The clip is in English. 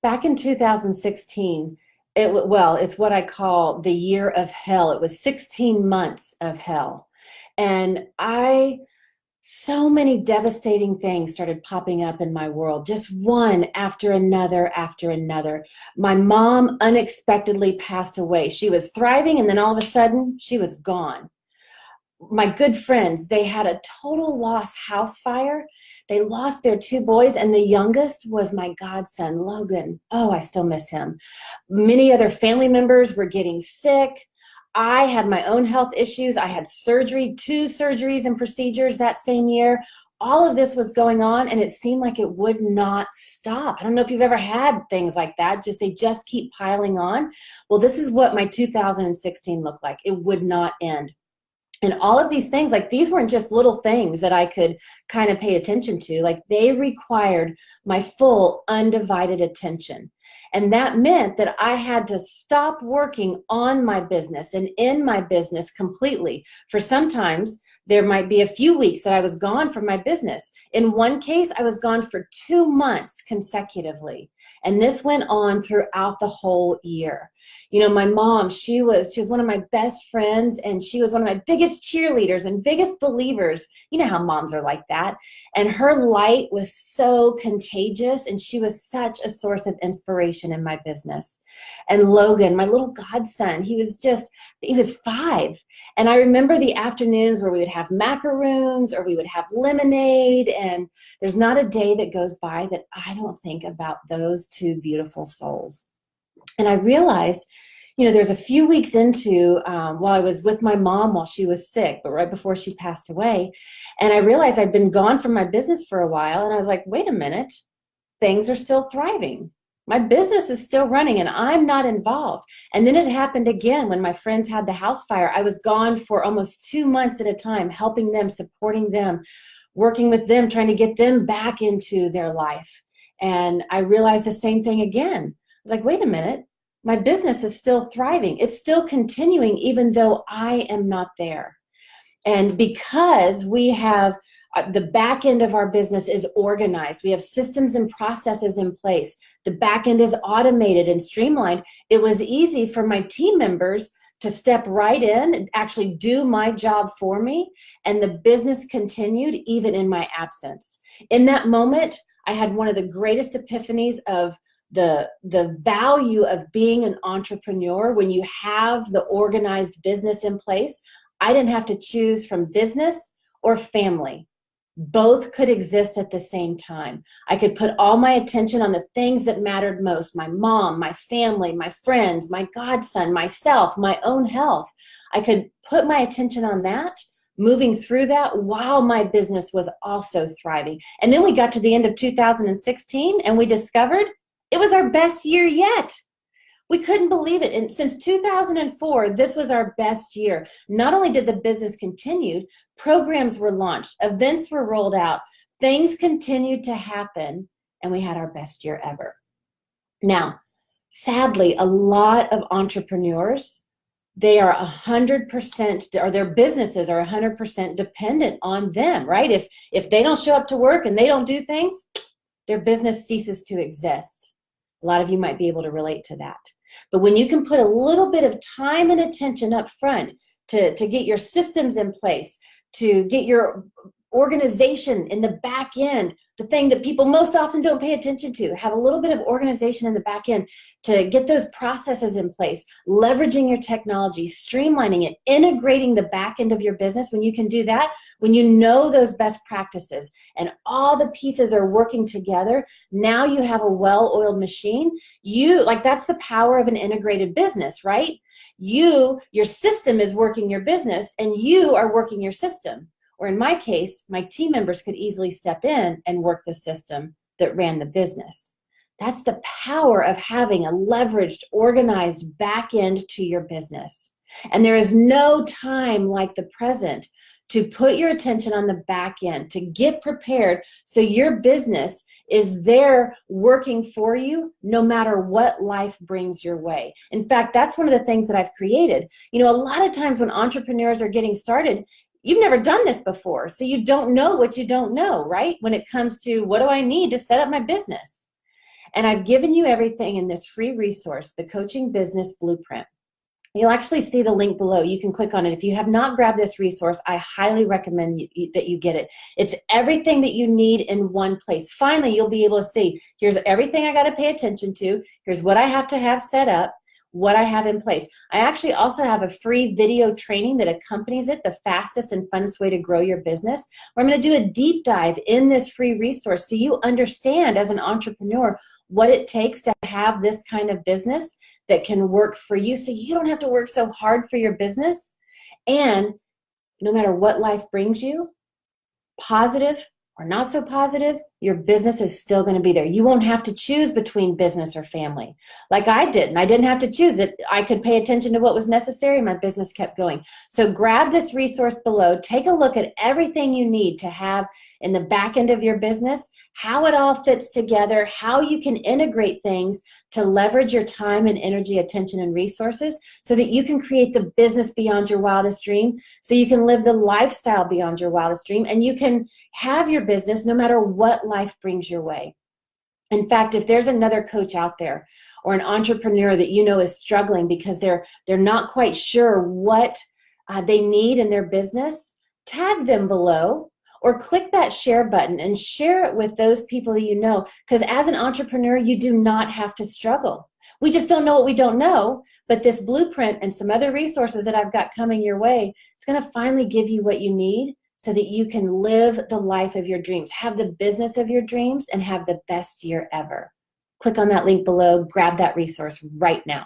Back in 2016, it's what I call the year of hell. It was 16 months of hell. And so many devastating things started popping up in my world, just one after another after another. My mom unexpectedly passed away. She was thriving, and then all of a sudden, she was gone. My good friends, they had a total loss house fire. They lost their two boys, and the youngest was my godson, Logan. Oh, I still miss him. Many other family members were getting sick. I had my own health issues. I had surgery, two surgeries and procedures that same year. All of this was going on, and it seemed like it would not stop. I don't know if you've ever had things like that. They just keep piling on. Well, this is what my 2016 looked like. It would not end. And all of these things, like, these weren't just little things that I could kind of pay attention to. Like, they required my full undivided attention. And that meant that I had to stop working on my business and in my business completely. For sometimes there might be a few weeks that I was gone from my business. In one case, I was gone for 2 months consecutively. And this went on throughout the whole year. You know, my mom, she was one of my best friends, and she was one of my biggest cheerleaders and biggest believers. You know how moms are like that. And her light was so contagious, and she was such a source of inspiration in my business. And Logan, my little godson, he was 5. And I remember the afternoons where we would have macaroons or we would have lemonade, and there's not a day that goes by that I don't think about those two beautiful souls. And I realized, you know, there's a few weeks into while I was with my mom while she was sick, but right before she passed away. And I realized I'd been gone from my business for a while. And I was like, wait a minute, things are still thriving. My business is still running, and I'm not involved. And then it happened again when my friends had the house fire. I was gone for almost 2 months at a time, helping them, supporting them, working with them, trying to get them back into their life. And I realized the same thing again. I was like, wait a minute, my business is still thriving. It's still continuing even though I am not there. And because we have the back end of our business is organized, we have systems and processes in place, the back end is automated and streamlined, it was easy for my team members to step right in and actually do my job for me. And the business continued even in my absence. In that moment, I had one of the greatest epiphanies of the value of being an entrepreneur when you have the organized business in place. I didn't have to choose from business or family. Both could exist at the same time. I could put all my attention on the things that mattered most: my mom, my family, my friends, my godson, myself, my own health. I could put my attention on that, moving through that while my business was also thriving. And then we got to the end of 2016 and we discovered it was our best year yet. We couldn't believe it. And since 2004, this was our best year. Not only did the business continue, programs were launched, events were rolled out, things continued to happen, and we had our best year ever. Now, sadly, a lot of entrepreneurs, they are 100%, or their businesses are 100% dependent on them, right? If they don't show up to work and they don't do things, their business ceases to exist. A lot of you might be able to relate to that. But when you can put a little bit of time and attention up front to get your systems in place, to get your organization in the back end, the thing that people most often don't pay attention to, have a little bit of organization in the back end to get those processes in place, leveraging your technology, streamlining it, integrating the back end of your business. When you can do that, when you know those best practices and all the pieces are working together, now you have a well-oiled machine. That's the power of an integrated business, right? Your system is working your business and you are working your system. Or in my case, my team members could easily step in and work the system that ran the business. That's the power of having a leveraged, organized back end to your business. And there is no time like the present to put your attention on the back end, to get prepared so your business is there working for you no matter what life brings your way. In fact, that's one of the things that I've created. You know, a lot of times when entrepreneurs are getting started, you've never done this before, so you don't know what you don't know, right? When it comes to what do I need to set up my business? And I've given you everything in this free resource, the Coaching Business Blueprint. You'll actually see the link below. You can click on it. If you have not grabbed this resource, I highly recommend that you get it. It's everything that you need in one place. Finally, you'll be able to see, here's everything I got to pay attention to. Here's what I have to have set up, what I have in place. I actually also have a free video training that accompanies it, the fastest and funnest way to grow your business, where I'm going to do a deep dive in this free resource so you understand as an entrepreneur what it takes to have this kind of business that can work for you, so you don't have to work so hard for your business. And no matter what life brings you, positive or not so positive, your business is still going to be there. You won't have to choose between business or family like I didn't. I didn't have to choose it. I could pay attention to what was necessary. My business kept going. So grab this resource below. Take a look at everything you need to have in the back end of your business, how it all fits together, how you can integrate things to leverage your time and energy, attention, and resources so that you can create the business beyond your wildest dream, so you can live the lifestyle beyond your wildest dream, and you can have your business no matter what life brings your way. In fact, if there's another coach out there or an entrepreneur that you know is struggling because they're not quite sure what they need in their business, tag them below or click that share button and share it with those people that you know, because as an entrepreneur, you do not have to struggle. We just don't know what we don't know, but this blueprint and some other resources that I've got coming your way, it's going to finally give you what you need so that you can live the life of your dreams, have the business of your dreams, and have the best year ever. Click on that link below, grab that resource right now.